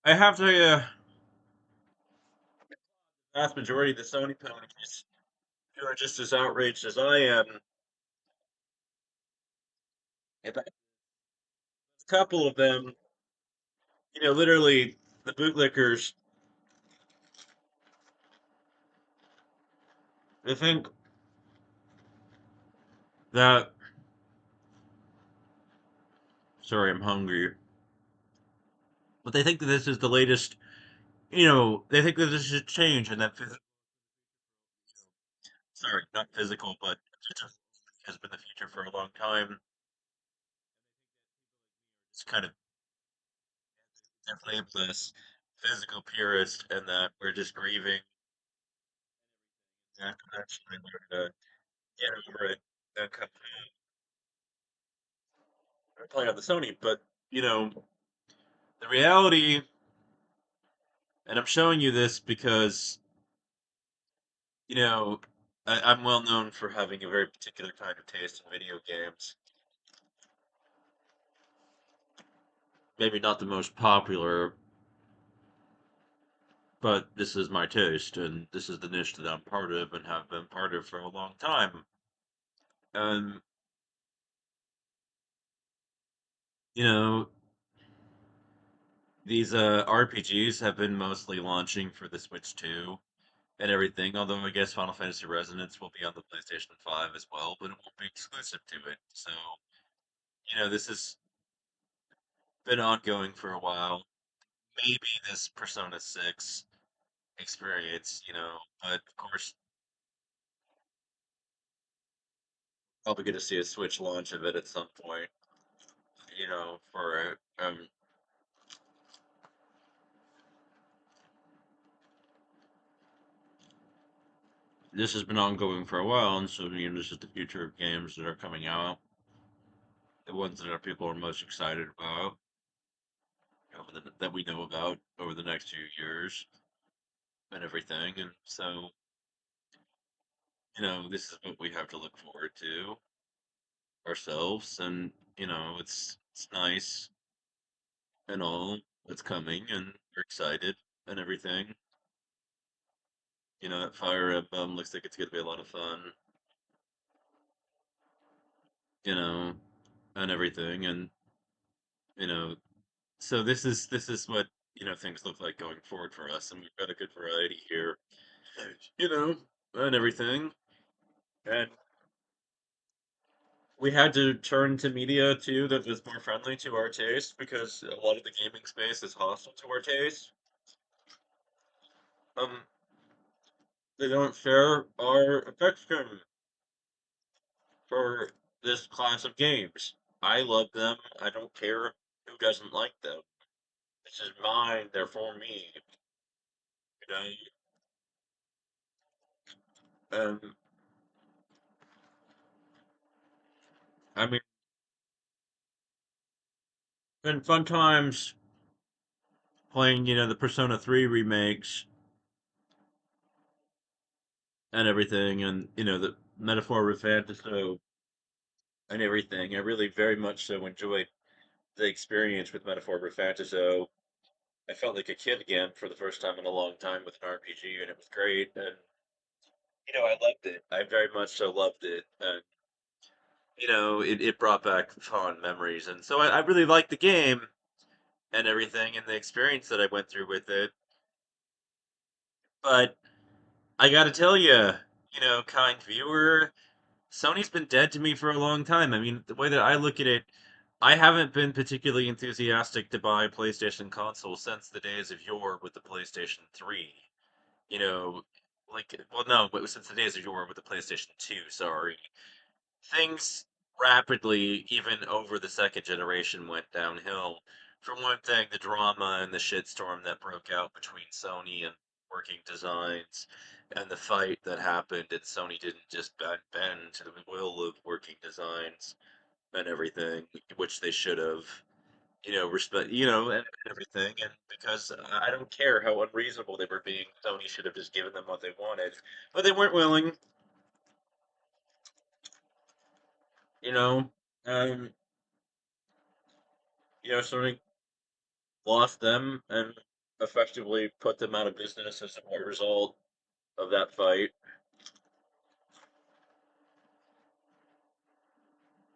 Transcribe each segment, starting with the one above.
I have to vast majority of the Sony ponies who are just as outraged as I am. About a couple of them, literally the bootlickers, they think that, sorry, I'm hungry, but they think that this is the latest, they think that this should change and that, sorry, not physical, but digital has been the future for a long time. It's kind of definitely this physical purist and that we're just grieving that actually we're to get over it and come play on the Sony. But, you know, the reality, and I'm showing you this because, you know, I'm well known for having a very particular kind of taste in video games. Maybe not the most popular, but this is my taste, and this is the niche that I'm part of and have been part of for a long time. And, you know, these RPGs have been mostly launching for the Switch 2 and everything, although I guess Final Fantasy Resonance will be on the PlayStation 5 as well, but it won't be exclusive to it. So, this has been ongoing for a while. Maybe this Persona 6 experience, but of course, probably going to see a Switch launch of it at some point, for this has been ongoing for a while, and so, this is the future of games that are coming out, the ones that our people are most excited about, that we know about over the next few years and everything, and so, this is what we have to look forward to ourselves, and, it's nice and all that's coming, and we're excited and everything. That Fire Emblem looks like it's gonna be a lot of fun, you know, and everything, and you know, so this is what things look like going forward for us, and we've got a good variety here, you know, and everything, and we had to turn to media too that was more friendly to our taste because a lot of the gaming space is hostile to our taste. Um, they don't share our affection for this class of games. I love them. I don't care who doesn't like them. This is mine. They're for me. You know. I mean, been fun times playing. The Persona 3 remakes and everything, and the Metaphor with Fantasy and everything. I really very much so enjoyed the experience with Metaphor with Fantasy. I felt like a kid again for the first time in a long time with an RPG, and it was great. And I loved it. I very much so loved it. And it brought back fond memories, and so I really liked the game and everything, and the experience that I went through with it. But I got to tell you, kind viewer, Sony's been dead to me for a long time. I mean, the way that I look at it, I haven't been particularly enthusiastic to buy a PlayStation console since the days of yore with the PlayStation 3. You know, well, no, but since the days of yore with the PlayStation 2, sorry. Things rapidly, even over the second generation, went downhill. For one thing, the drama and the shitstorm that broke out between Sony and Working Designs, and the fight that happened, and Sony didn't just bend to the will of Working Designs and everything, which they should have. Respect, and everything, and because I don't care how unreasonable they were being, Sony should have just given them what they wanted, but they weren't willing, you know. Um, Sony lost them, and effectively put them out of business as a result of that fight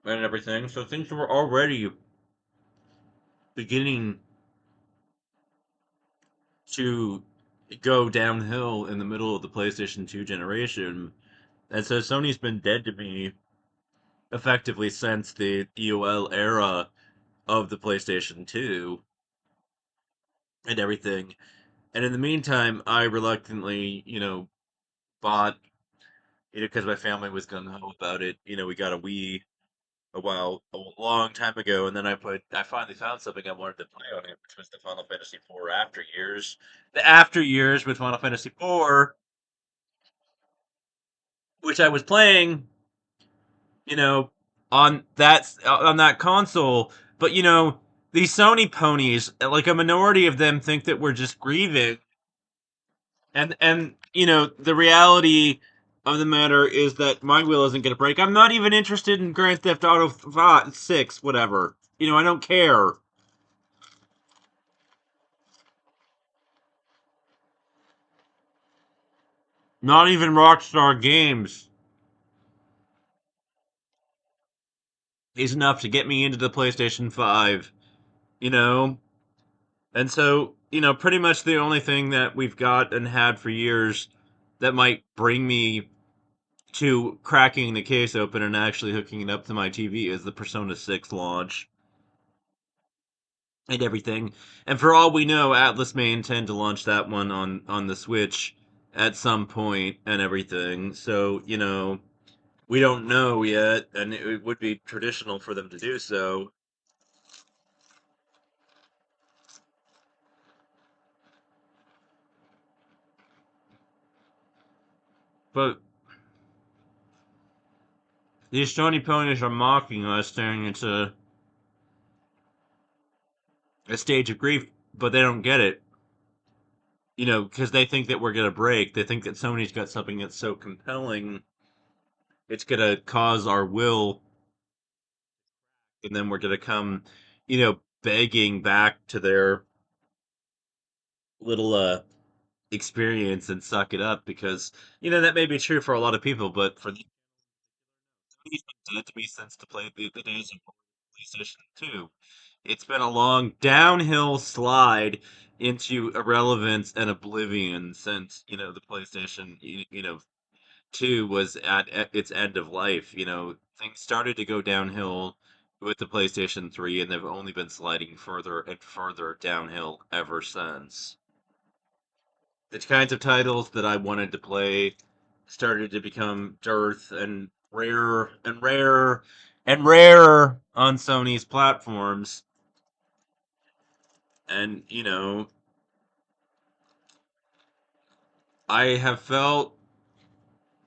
and everything. So things were already beginning to go downhill in the middle of the PlayStation 2 generation. And so Sony's been dead to me effectively since the EOL era of the PlayStation 2 and everything. And in the meantime, I reluctantly, bought, because my family was gung ho about it. We got a Wii a long time ago, and then I finally found something I wanted to play on it, which was the Final Fantasy IV After Years. The After Years with Final Fantasy IV, which I was playing, you know, on that console. But these Sony ponies, like a minority of them, think that we're just grieving, and the reality of the matter is that my will isn't going to break. I'm not even interested in Grand Theft Auto 5, 6, whatever. I don't care. Not even Rockstar Games is enough to get me into the PlayStation 5, you know? And so, pretty much the only thing that we've got and had for years that might bring me to cracking the case open and actually hooking it up to my TV is the Persona 6 launch and everything. And for all we know, Atlas may intend to launch that one on the Switch at some point and everything. So, we don't know yet, and it would be traditional for them to do so. But these Sony ponies are mocking us, saying it's a stage of grief, but they don't get it. Because they think that we're gonna break. They think that Sony's got something that's so compelling, it's gonna cause our will, and then we're gonna come, begging back to their little experience and suck it up because that may be true for a lot of people, but for the he's been dead to me since the days of PlayStation 2. It's been a long downhill slide into irrelevance and oblivion since, the PlayStation, 2 was at its end of life. Things started to go downhill with the PlayStation 3, and they've only been sliding further and further downhill ever since. The kinds of titles that I wanted to play started to become dearth and rarer and rarer and rarer on Sony's platforms. And, I have felt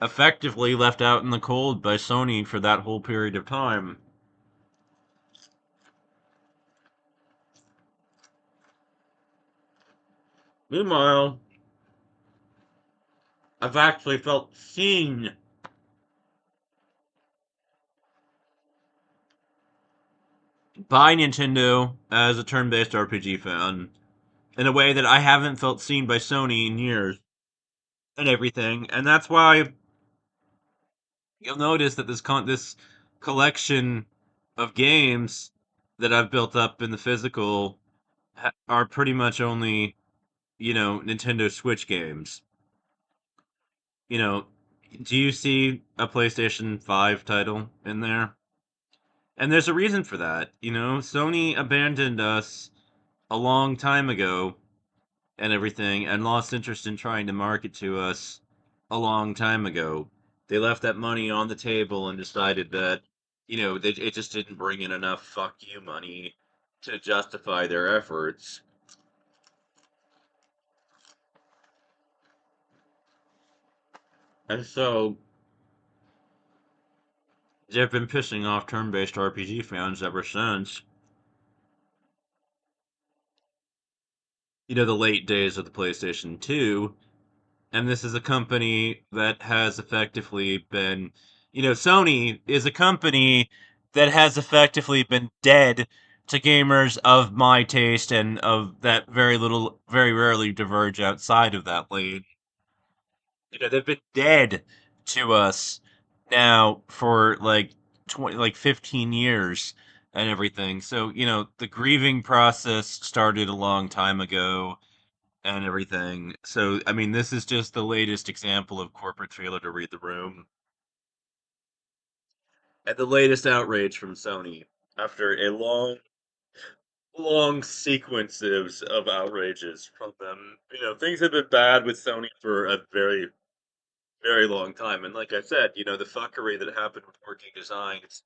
effectively left out in the cold by Sony for that whole period of time. Meanwhile, I've actually felt seen by Nintendo as a turn based RPG fan in a way that I haven't felt seen by Sony in years and everything. And that's why you'll notice that this collection of games that I've built up in the physical are pretty much only, Nintendo Switch games. You know, do you see a PlayStation 5 title in there? And there's a reason for that. Sony abandoned us a long time ago and everything and lost interest in trying to market to us a long time ago. They left that money on the table and decided that, it just didn't bring in enough fuck you money to justify their efforts. And so they've been pissing off turn based RPG fans ever since, the late days of the PlayStation 2. And this is a company that has effectively Sony is a company that has effectively been dead to gamers of my taste and of that very rarely diverge outside of that lane. They've been dead to us now for like 20, like 15 years and everything. So, the grieving process started a long time ago and everything. So, I mean, this is just the latest example of corporate failure to read the room. And the latest outrage from Sony after a long sequences of outrages from them. Things have been bad with Sony for a very, very long time. And like I said, the fuckery that happened with Working Designs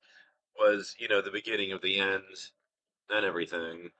was, the beginning of the end and everything.